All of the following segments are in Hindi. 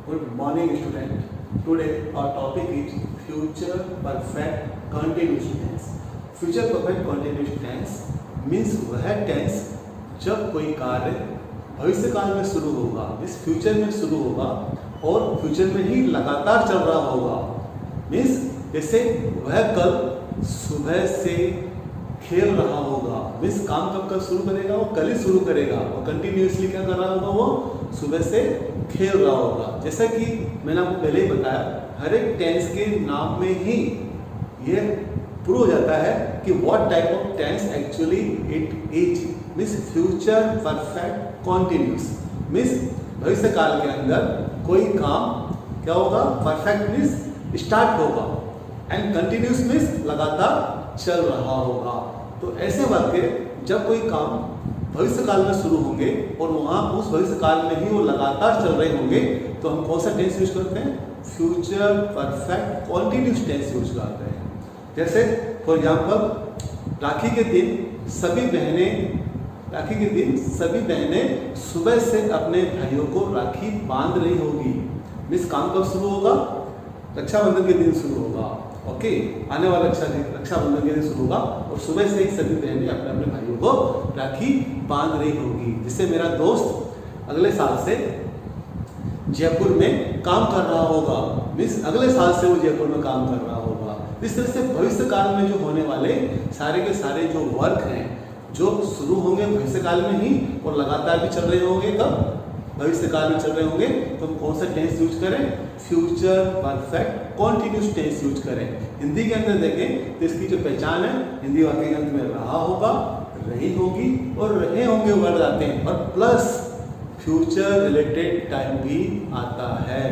Good morning, student. Today our topic is future perfect continuous tense. Future perfect continuous tense means वह tense जब कोई कार्य भविष्य काल में शुरू होगा, इस फ्यूचर में शुरू होगा और फ्यूचर में ही लगातार चल रहा होगा। मीन्स जैसे वह कल सुबह से खेल रहा होगा, मीन्स काम कब शुरू करेगा, वो कल ही शुरू करेगा और कंटिन्यूसली क्या कर रहा होगा, वो सुबह से खेल रहा होगा। जैसा कि मैंने आपको पहले ही बताया, हर एक टेंस के नाम में ही ये प्रूव हो जाता है कि what type of tense actually it is. Means future perfect continuous means भविष्य काल के अंदर कोई काम क्या होगा, परफेक्ट मीन्स स्टार्ट होगा एंड कंटिन्यूस मीन्स लगातार चल रहा होगा। तो ऐसे वाक्य जब कोई काम भविष्य काल में शुरू होंगे और वहाँ उस भविष्य काल में ही वो लगातार चल रहे होंगे तो हम कौन सा टेंस यूज करते हैं, future perfect continuous tense use करते हैं। जैसे फॉर एग्जाम्पल राखी के दिन सभी बहनें सुबह से अपने भाइयों को राखी बांध रही होगी। मीन्स काम कब शुरू होगा, रक्षाबंधन के दिन शुरू होगा। ओके, आने वाला रक्षाबंधन के दिन शुरू होगा और सुबह से ही सभी बहनें अपने अपने भाइयों को राखी बांध रही होगी। जिससे मेरा दोस्त अगले साल से जयपुर में काम कर रहा होगा। मीन्स अगले साल से वो जयपुर में काम कर रहा होगा। इस तरह से भविष्य काल में जो होने वाले सारे के सारे जो वर्क हैं जो शुरू होंगे भविष्य काल में ही और लगातार भी चल रहे होंगे, कब भविष्य काल में चल रहे होंगे, तो हम कौन सा टेंस यूज करें, future perfect continuous tense use करें। हिंदी के अंदर देखें तो इसकी जो पहचान है, हिंदी वाक्य के अंत में रहा होगा, रही होगी और रहे होंगे वर्ड आते हैं और प्लस फ्यूचर रिलेटेड टाइम भी आता है।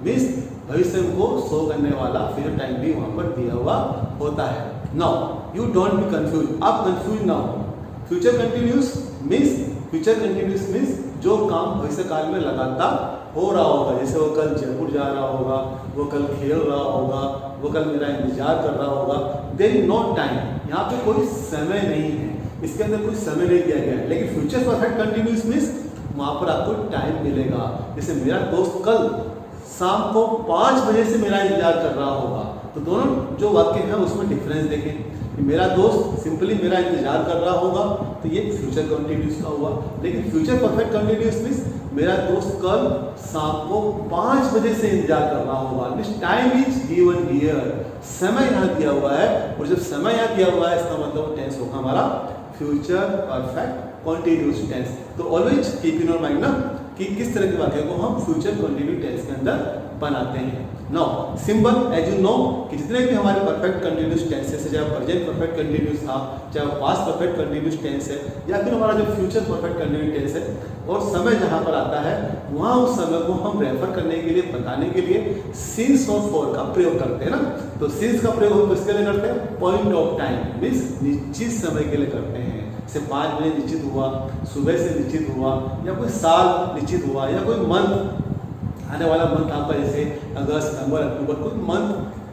मीन्स भविष्य को शो करने वाला फ्यूचर टाइम भी वहां पर दिया हुआ होता है। Now you don't be confuse, आप कंफ्यूज ना हो। फ्यूचर कंटिन्यूस मीन्स जो काम भविष्य काल में लगातार हो रहा होगा। जैसे वो कल जयपुर जा रहा होगा, वो कल खेल रहा होगा, वो कल मेरा इंतजार कर रहा होगा। देयर इज नो टाइम, यहाँ पे कोई समय नहीं है, इसके अंदर कोई समय नहीं दिया गया है। लेकिन फ्यूचर परफेक्ट कंटिन्यूस मीन्स वहाँ पर आपको टाइम मिलेगा। जैसे मेरा दोस्त कल शाम को 5 बजे से मेरा इंतजार कर रहा होगा। तो दोनों जो वाक्य हैं उसमें डिफरेंस देखें। मेरा दोस्त सिंपली मेरा इंतजार कर रहा होगा तो ये फ्यूचर कंटिन्यूस का हुआ। लेकिन फ्यूचर परफेक्ट कंटिन्यूस मीन्स मेरा दोस्त कल शाम को 5 बजे से इंतजार कर रहा होगा। Means time is given here, समय यहाँ दिया हुआ है और जब समय यहाँ दिया हुआ है इसका मतलब टेंस होगा हमारा फ्यूचर परफेक्ट कॉन्टिन्यूस टेंस। तो always keep in your mind ना कि किस तरह के वाक्य को हम फ्यूचर कंटिन्यूस टेंस के अंदर बनाते हैं। Now simple as you know कि जितने भी हमारे परफेक्ट कंटिन्यूस टेंसेस है, चाहे प्रेजेंट परफेक्ट कंटिन्यूस था, चाहे पास्ट परफेक्ट कंटिन्यूस टेंस है या फिर हमारा जो फ्यूचर परफेक्ट कंटिन्यूस टेंस है, और समय जहाँ पर आता है वहाँ उस समय को हम रेफर करने के लिए, बताने के लिए सिंस और फॉर का प्रयोग करते हैं ना। तो सिंस का प्रयोग हम किसके लिए करते हैं, पॉइंट ऑफ टाइम मीन्स निश्चित समय के लिए करते हैं। जैसे 5 बजे निश्चित हुआ, सुबह से निश्चित हुआ, या कोई साल निश्चित हुआ, या कोई मंथ आने वाला मंथ आपका जैसे अगस्त, सितंबर, अक्टूबर, कोई मंथ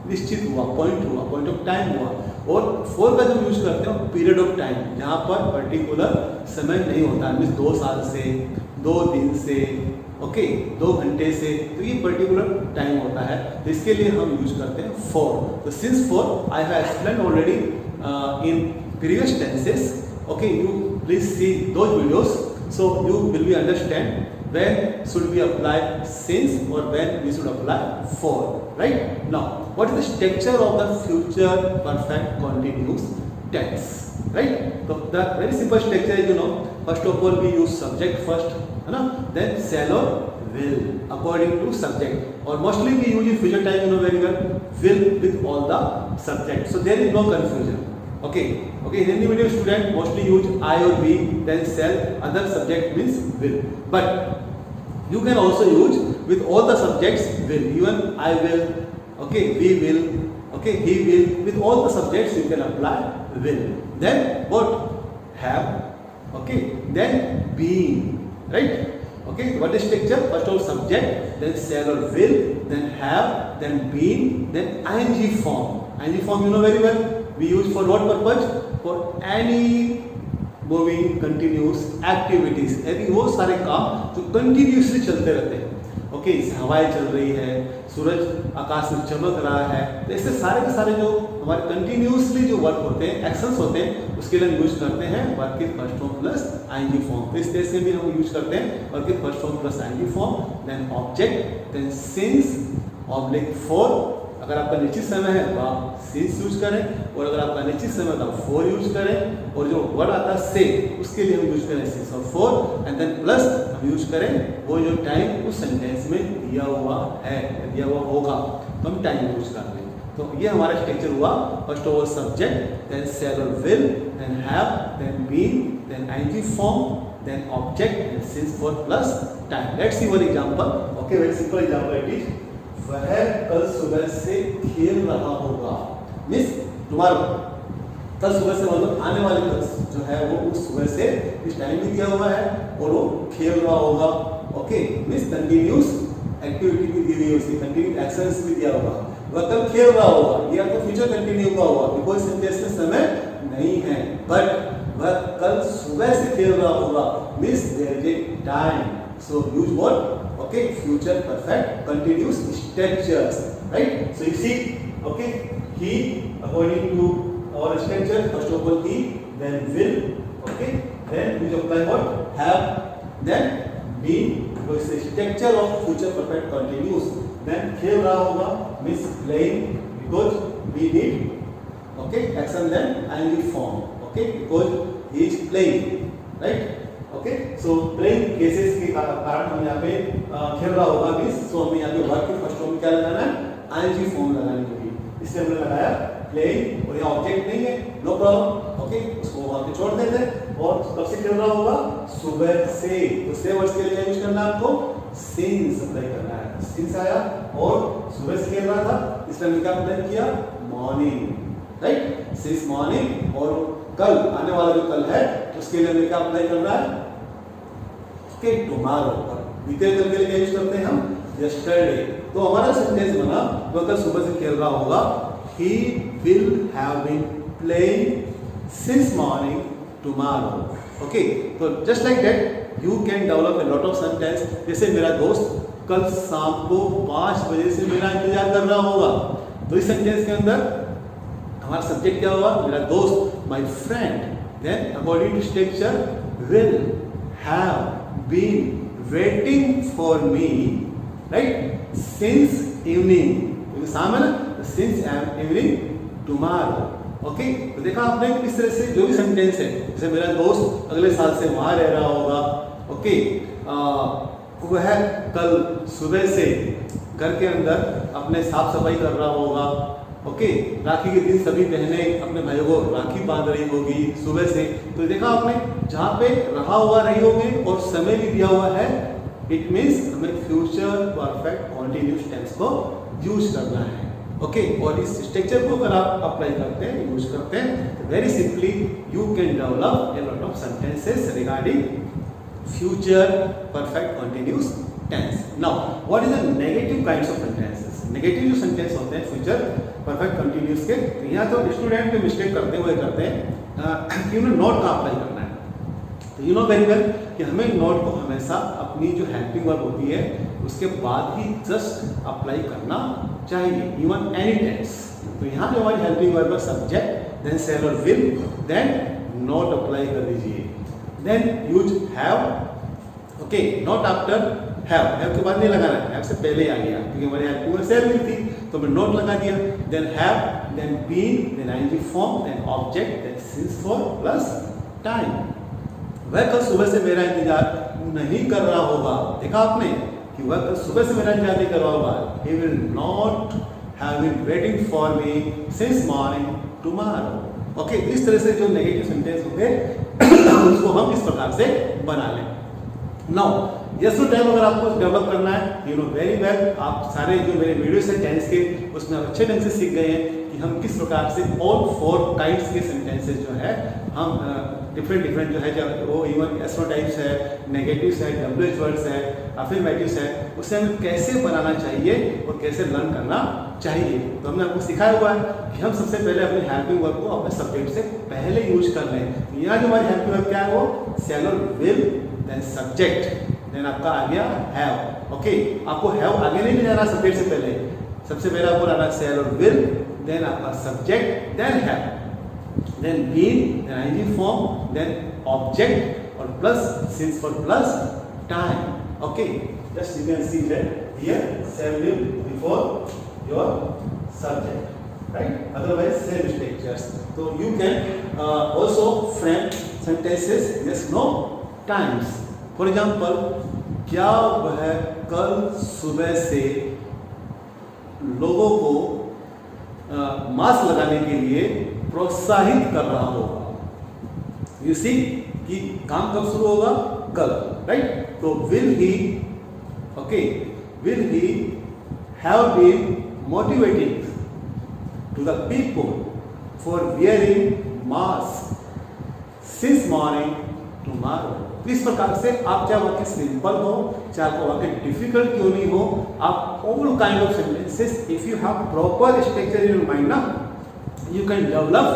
निश्चित हुआ, पॉइंट ऑफ टाइम हुआ। और फोर का जो यूज करते हैं पीरियड ऑफ टाइम, जहाँ पर पर्टिकुलर समय नहीं होता है। मीन्स 2 साल से, 2 दिन से, ओके 2 घंटे से, तो ये पर्टिकुलर टाइम होता है। तो इसके लिए हम यूज करते हैं फॉर। तो since for I have explain already in previous tenses. Okay, you please see those videos so you will be understand when should we apply since or when we should apply for. Right now, what is the structure of the future perfect continuous tense? Right, so the very simple structure is, you know, first of all we use subject first, है ना, then shall or will according to subject, or mostly we use in future time, you know very well, will with all the subject, so there is no confusion. Okay, Hindi medium student mostly use I or we, then shall, other subject means will. But you can also use with all the subjects will, even I will, okay, we will, okay, he will, with all the subjects you can apply will. Then what, have, okay, then being, right? Okay, what is structure? First of all subject, then shall or will, then have, then being, then ing form. Ing form you know very well. We use for what purpose? For any moving continuous activities, यानी वो सारे काम जो कंटिन्यूसली चलते रहते हैं। ओके, हवाएं चल रही है, सूरज आकाश में चमक रहा है, तो ऐसे सारे के सारे जो हमारे कंटिन्यूसली जो वर्क होते हैं, एक्शंस होते हैं, उसके लिए हम यूज करते हैं वर्ब के first form plus ING form. तो इस तरह से भी हम यूज करते हैं वर्ब के first form plus ING form, then object, then since oblique for. अगर आपका निश्चित समय है तो आप सिंस यूज करें, और अगर आपका निश्चित समय है तो आप फॉर यूज करें, और जो वर्ड आता है से, उसके लिए हम यूज करें सिंस और फॉर, एंड देन प्लस हम यूज करें वो जो टाइम उस सेंटेंस में दिया हुआ है, दिया हुआ होगा, तो हम टाइम यूज कर रहे हैं। तो ये हमारा स्ट्रक्चर हुआ, first of all subject, then shall और will, then have, then been, then ING form, then object, and since for plus time. Let's see one example. Okay, very simple example it is, वह कल सुबह से खेल रहा होगा, मीन्स टुमारो, कल सुबह से मतलब आने वाले कल जो है वो उस सुबह से इस टाइम भी दिया हुआ है और वो खेल रहा होगा। ओके, मीन्स कंटिन्यूस एक्टिविटी भी दी हुई है, उसकी कंटिन्यू एक्शंस भी दिया होगा। वह कल खेल रहा होगा, या तो फ्यूचर कंटिन्यू हुआ होगा, बिकॉज सेंटेंस में समय नहीं है, बट वह कल सुबह से खेल रहा होगा, means there is a time, so use what, okay, future perfect continuous structures, right? So you see, okay, he according to our structure, first of all he, then will, okay, then we apply what, have, then been, because the structure of future perfect continuous, then खेल रहा होगा means playing, because we need, okay, action, then ing form, okay, because he is playing, right? Okay, so playing cases के कारण हम यहाँ पे खेल रहा होगा भी, सो हमें यहाँ पे वर्ब के फर्स्ट फॉर्म में क्या लगाना है, आईएनजी फॉर्म लगानी होगी, इसलिए हमने लगाया प्लेइंग, और यहाँ ऑब्जेक्ट नहीं है, नो प्रॉब्लम। ओके, उसको वहां पे छोड़ देते हैं, और कब से खेल रहा होगा, सुबह से, तो से वर्ड्स के लिए यूज करना है आपको, सिंस अप्लाई करना है, सिंस आया और सुबह से खेल रहा था, इसलिए हमने क्या अप्लाई किया, मॉर्निंग, राइट, सिंस मॉर्निंग, और कल आने वाला जो कल है उसके लिए हमें क्या अप्लाई करना है, ओके, टुमारो, बीते कल के लिए यूज करते हैं हम यस्टरडे। तो हमारा सेंटेंस बना, वो कल सुबह से खेल रहा होगा, he will have been playing since morning tomorrow। Okay, तो just like that you can develop a lot of sentence, जैसे मेरा दोस्त कल शाम को 5 बजे से मेरा इंतजार कर रहा होगा, तो इस सेंटेंस के अंदर हमारा सब्जेक्ट क्या होगा, मेरा दोस्त, my friend, then according to structure will have been waiting for me, right, since evening, क्योंकि शाम है ना, since evening tomorrow। ओके, तो देखा आपने किस तरह से जो भी सेंटेंस है, जैसे मेरा दोस्त अगले साल से वहां रह रहा होगा, ओके, वह कल सुबह से घर के अंदर अपने साफ सफाई कर रहा होगा, ओके, राखी के दिन सभी बहनें अपने भाइयों को राखी बांध रही होगी सुबह से। तो देखा आपने, जहाँ पे रहा हुआ रही होगी और समय भी दिया हुआ है, इट मीन्स हमें फ्यूचर परफेक्ट कॉन्टिन्यूस टेंस को यूज करना है। ओके, और इस स्ट्रक्चर को अगर आप अप्लाई करते हैं, यूज करते हैं, very simply you can develop a lot of sentences regarding future perfect continuous tense. Now what is the negative kinds of sentences? Negative जो सेंटेंस होते हैं फ्यूचर परफेक्ट कंटिन्यूस के, यहाँ तो स्टूडेंट के मिस्टेक करते हुए करते हैं कि उन्हें नॉट का अप्लाई करना है। तो यू नो वेरी वेल कि हमें नॉट को हमेशा अपनी जो हेल्पिंग वर्ब होती है उसके बाद ही जस्ट अप्लाई करना चाहिए, इवन एनी टेंस। तो यहाँ जो हमारी हेल्पिंग वर्ब है सब्जेक्ट, देन शैल और विल, देन नॉट अप्लाई कर दीजिए, then use have. Okay, not after have, have के बाद नहीं लगाना है, हैव से पहले आ गया क्योंकि हमारी हेल्पिंग वर्ब शैल विल थी, तो मैं नोट लगा दिया, then have, then been, then ING form, then object, then since for plus time. वह कल सुबह से मेरा इंतजार नहीं कर रहा होगा, देखा आपने कि वह कल सुबह से मेरा इंतजार नहीं कर रहा होगा, he will not have been waiting for me since morning tomorrow। Okay, इस तरह से जो नेगेटिव सेंटेंस होंगे उसको हम इस प्रकार से बना लें। नाउ यस टाइम अगर आपको डेवलप करना है, यू नो वेरी वेल, आप सारे जो मेरे वीडियोस हैं टेंस के उसमें अच्छे ढंग से सीख गए हैं कि हम किस प्रकार से ऑल 4 टाइप्स के सेंटेंसेस जो है हम डिफरेंट जो है, जब वो इवन एस्ट्रो टाइप्स है, नेगेटिव्स है, डब्ल्यूएच वर्ड्स है, अफर्मेटिव्स है, उसे हमें कैसे बनाना चाहिए और कैसे लर्न करना चाहिए। तो हमने आपको सिखाया हुआ है कि हम सबसे पहले अपने हेल्पिंग वर्ब को अपने सब्जेक्ट से पहले यूज कर लें। यहाँ जो हमारी हेल्पिंग वर्ब क्या है, वो शैल और विल, देन सब्जेक्ट, देन आपका आ गया हैव। ओके, आपको हैव आगे नहीं ले जाना सब्जेक्ट से पहले, सबसे पहले आपको लाना शैल और विल, देन आपका subject, then have, then been, then ING form, then object और plus since for plus time. Okay, just you can see that here shall will before your subject, right? Otherwise same structures. So you can also frame sentences yes no times. For example, क्या वह कल सुबह से लोगों को मास्क लगाने के लिए प्रोत्साहित कर रहा होगा। यू सी कि काम कब शुरू होगा? कल, राइट? तो will he, okay, will he have been motivating to the people for wearing mask since morning tomorrow? इस प्रकार से आप चाहे वाक्य सिंपल हो, चाहे आपका वाक्य डिफिकल्ट क्यों नहीं हो, आप all kind of sentences if you have proper structure in your mind ना, यू कैन डेवलप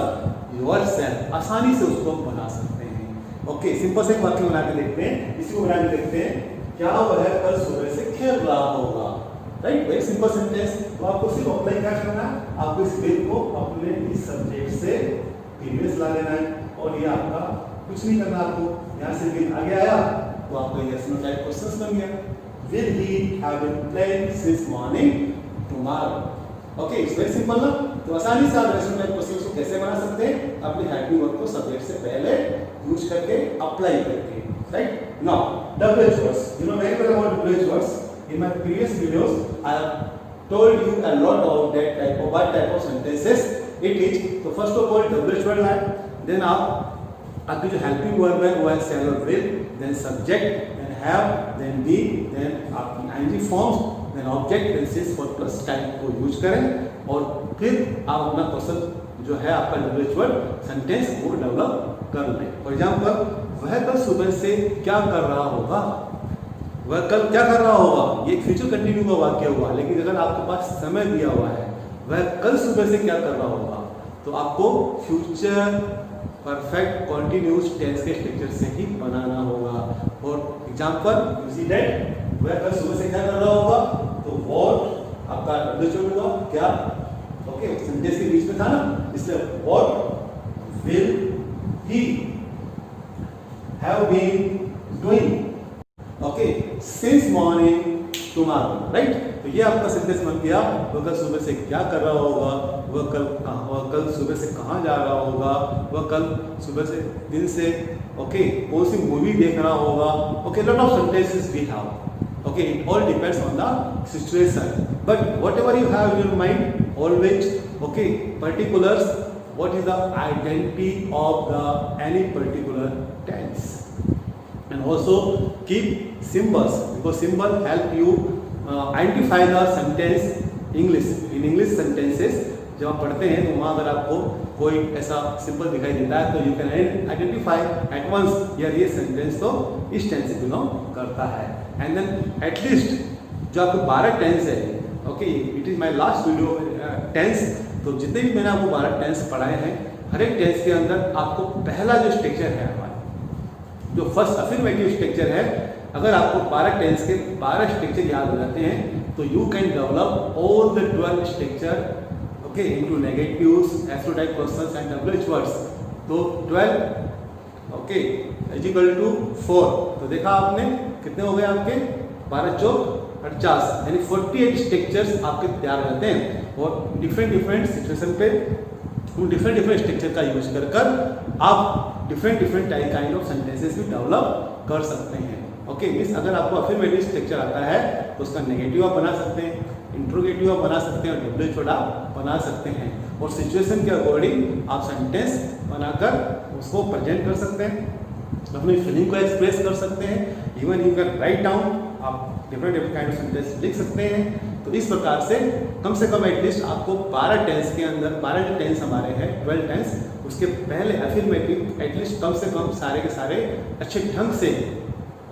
योरसेल्फ, आसानी से उसको बना सकते हैं। ओके, सिंपल से एक वाक्य बना के देखते हैं, इसी को बना के देखते हैं। क्या वह कल सुबह से खेल रहा होगा? Right, very simple sentence. तो आपको सिर्फ अप्लाई क्या करना है, आपको इस विल को अपने इस सब्जेक्ट से प्रीवियस ला लेना है, और ये आपका कुछ नहीं करना, आपको यहाँ से विल आगे आया तो आपका यस नो टाइप क्वेश्चन बन गया। Will he have been playing since morning tomorrow? Okay, it's very simple ना। तो आसानी से आप यस नो टाइप क्वेश्चन को कैसे बना सकते हैं? अपने हेल्पिंग वर्ब को सब्जेक्ट से पहले यूज करके, अप्लाई करके, right? Now, WH words. You know very well about WH words. In my previous videos, I have told you a lot about that type of what type of sentences it is. So first of all, WH word है. Then आपकी जो helping verb है वो है shall or will, then subject, then have, then be, then आपकी ing forms, then object, then since for plus type को use करें, और फिर आप अपना क्वेश्चन जो है आपका WH word सेंटेंस वो डेवलप कर लें। फॉर एग्जाम्पल, वह कल सुबह से क्या कर रहा होगा? वह कल क्या कर रहा होगा? ये फ्यूचर कंटिन्यू का वाक्य हुआ, लेकिन अगर आपके पास समय दिया हुआ है, वह कल सुबह से क्या कर रहा होगा, तो आपको फ्यूचर परफेक्ट कंटिन्यूअस टेंस के स्ट्रक्चर से ही बनाना होगा। और एग्जाम्पल, यू सी दैट वह कल सुबह से क्या कर रहा होगा, तो व्हाट आपका WH होगा क्या? ओके, सेंटेंस के बीच में था ना, इसलिए what will he have been doing, okay, since morning tomorrow, right? तो ये आपका सेंटेंस बन गया। वह कल सुबह से क्या कर रहा होगा, वह कल सुबह से कहाँ जा रहा होगा, वह कल सुबह से दिन से ओके कौन सी मूवी देख रहा होगा। Okay, lot of sentences we have, okay, it all depends on the situation, but whatever you have in your mind always, okay, particulars, what is the identity of the any particular tense, and also keep symbols because symbol help you identify the sentence in English sentences। जब आप पढ़ते हैं तो वहाँ अगर आपको कोई ऐसा सिंबल दिखाई देता है तो you can identify at once यार ये सेंटेंस तो इस टेंस से बिलोंग करता है। एंड देन एटलीस्ट जो आपके 12 टेंस है, okay, it is my last video tense, तो जितने भी मैंने आपको 12 टेंस पढ़ाए हैं, हर एक टेंस के अंदर आपको पहला जो स्ट्रक्चर है हमारा, जो फर्स्ट अफर्मेटिव स्ट्रक्चर है, अगर आपको 12 टेंस के 12 स्ट्रक्चर याद हो जाते हैं तो you can develop all the 12 structure, okay, into negatives, absolute type questions and WH words. तो 12 ओके इज इक्वल टू 4, तो देखा आपने कितने हो गए आपके 12 चौक 50, यानी 48 स्ट्रक्चर्स आपके तैयार हो जाते हैं। और डिफरेंट सिचुएशन पे उन डिफरेंट स्ट्रक्चर का यूज कर आप different type kind of sentences भी डेवलप कर सकते हैं। ओके, मीन्स अगर आपको अफर्मेटिव स्ट्रक्चर आता है तो उसका नेगेटिव आप बना सकते हैं, इंट्रोगेटिव आप बना सकते हैं, और WH वर्ड आप बना सकते हैं, और सिचुएशन के अकॉर्डिंग आप सेंटेंस बनाकर उसको प्रेजेंट कर सकते हैं, अपनी फीलिंग को एक्सप्रेस कर सकते हैं। Even you can write down, आप डिफरेंट काइंड ऑफ सेंटेंस लिख सकते हैं। तो इस प्रकार से कम एटलीस्ट आपको 12 टेंस के अंदर 12 जो टेंस हमारे हैं 12 टेंस, उसके पहले अफर्मेटिव एटलीस्ट कम से कम सारे के सारे अच्छे ढंग से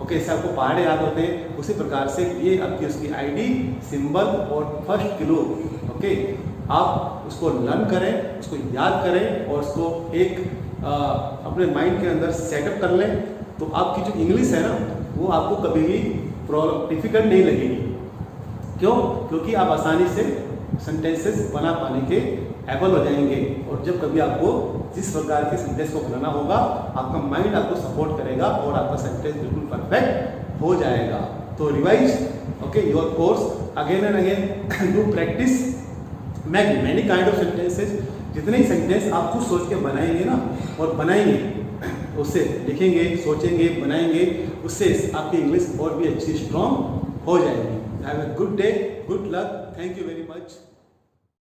ओके इससे आपको पहाड़े याद होते हैं। उसी प्रकार से ये आपकी उसकी आईडी, सिंबल और फर्स्ट क्लू, ओके, आप उसको लर्न करें, उसको याद करें और उसको एक अपने माइंड के अंदर सेटअप कर लें। तो आपकी जो इंग्लिश है ना वो आपको कभी भी डिफिकल्ट नहीं लगेगी। क्यों? क्योंकि आप आसानी से सेंटेंसेस बना पाने के एबल हो जाएंगे। और जब कभी आपको जिस प्रकार के सेंटेंस को बनाना होगा, आपका माइंड आपको सपोर्ट करेगा और आपका सेंटेंस बिल्कुल परफेक्ट हो जाएगा। तो revise your course again and again, do practice many kind of sentences. जितने ही सेंटेंस आप खुद सोच के बनाएंगे ना, और बनाएंगे, उससे लिखेंगे, सोचेंगे, बनाएंगे, उससे आपकी इंग्लिश और भी अच्छी स्ट्रॉन्ग हो जाएगी। Have a good day, good luck, thank you very much.